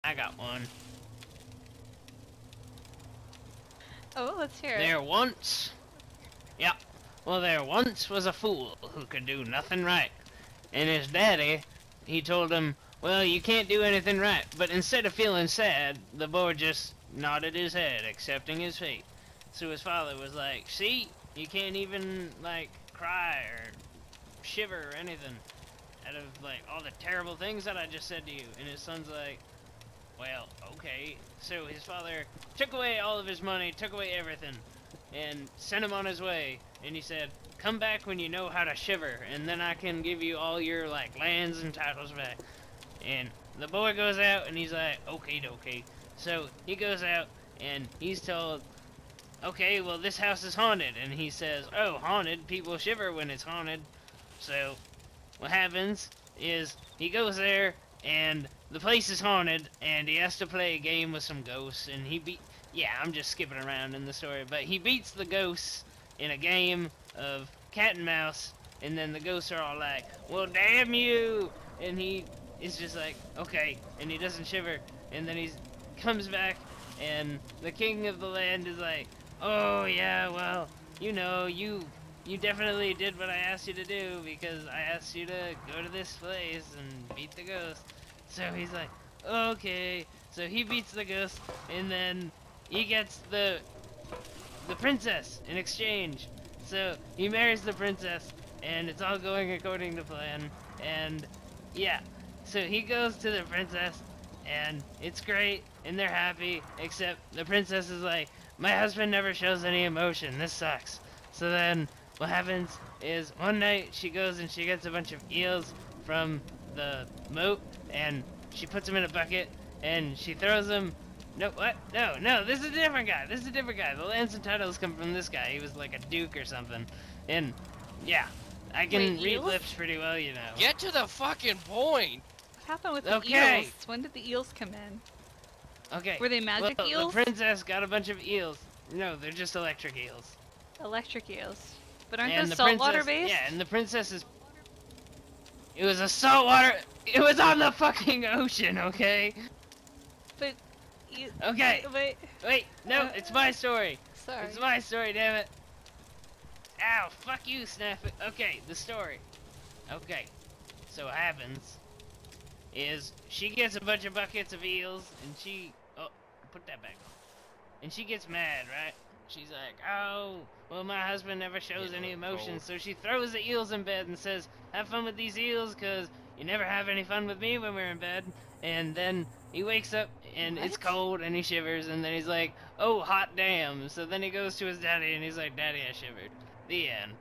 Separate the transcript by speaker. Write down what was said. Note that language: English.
Speaker 1: I got one.
Speaker 2: Oh, let's hear it.
Speaker 1: There once was a fool who could do nothing right. And his daddy, he told him, well, you can't do anything right. But instead of feeling sad, the boy just nodded his head, accepting his fate. So his father was like, see, you can't even, like, cry or shiver or anything out of, like, all the terrible things that I just said to you. And his son's like, well, okay. So his father took away all of his money, took away everything, and sent him on his way. And he said, come back when you know how to shiver, and then I can give you all your, like, lands and titles back. And the boy goes out, and he's like, okay, dokie. So he goes out, and he's told, okay, well, this house is haunted. And he says, oh, haunted? People shiver when it's haunted. So what happens is he goes there, and the place is haunted, and he has to play a game with some ghosts, and yeah, I'm just skipping around in the story, but he beats the ghosts in a game of cat and mouse, and then the ghosts are all like, well, damn you, and he is just like, okay, and he doesn't shiver, and then he comes back, and the king of the land is like, oh, yeah, well, you know, you definitely did what I asked you to do, because I asked you to go to this place and beat the ghost. So he's like, okay. So he beats the ghost, and then he gets the princess in exchange. So he marries the princess, and it's all going according to plan. And yeah, so he goes to the princess, and it's great, and they're happy, except the princess is like, my husband never shows any emotion, this sucks. So then what happens is one night she goes and she gets a bunch of eels from the moat, and she puts them in a bucket, and she throws them. No, what? No, this is a different guy. The lands and titles come from this guy. He was like a duke or something. And yeah, I can
Speaker 2: Wait,
Speaker 1: read
Speaker 2: eels?
Speaker 1: lips pretty well, you know.
Speaker 3: Get to the fucking point!
Speaker 2: What happened with the
Speaker 1: Okay.
Speaker 2: eels? When did the eels come in?
Speaker 1: Okay.
Speaker 2: Were they magic
Speaker 1: well,
Speaker 2: eels?
Speaker 1: The princess got a bunch of eels. No, they're just electric eels.
Speaker 2: Electric eels. But aren't
Speaker 1: And
Speaker 2: those
Speaker 1: the
Speaker 2: saltwater
Speaker 1: princess-
Speaker 2: based?
Speaker 1: Yeah, and the princess is. It was a saltwater. It was on the fucking ocean, okay?
Speaker 2: But you...
Speaker 1: Okay.
Speaker 2: Wait,
Speaker 1: No, it's my story.
Speaker 2: sorry.
Speaker 1: It's my story, damn it. Ow, fuck you, Snap. Okay, the story. Okay, so what happens is she gets a bunch of buckets of eels, and she... Oh, put that back on. And she gets mad, right? She's like, oh, well, my husband never shows any emotion, so she throws the eels in bed and says, have fun with these eels, because you never have any fun with me when we're in bed. And then he wakes up, and it's
Speaker 2: What?
Speaker 1: cold, and he shivers, and then he's like, oh, hot damn. So then he goes to his daddy, and he's like, daddy, I shivered. The end.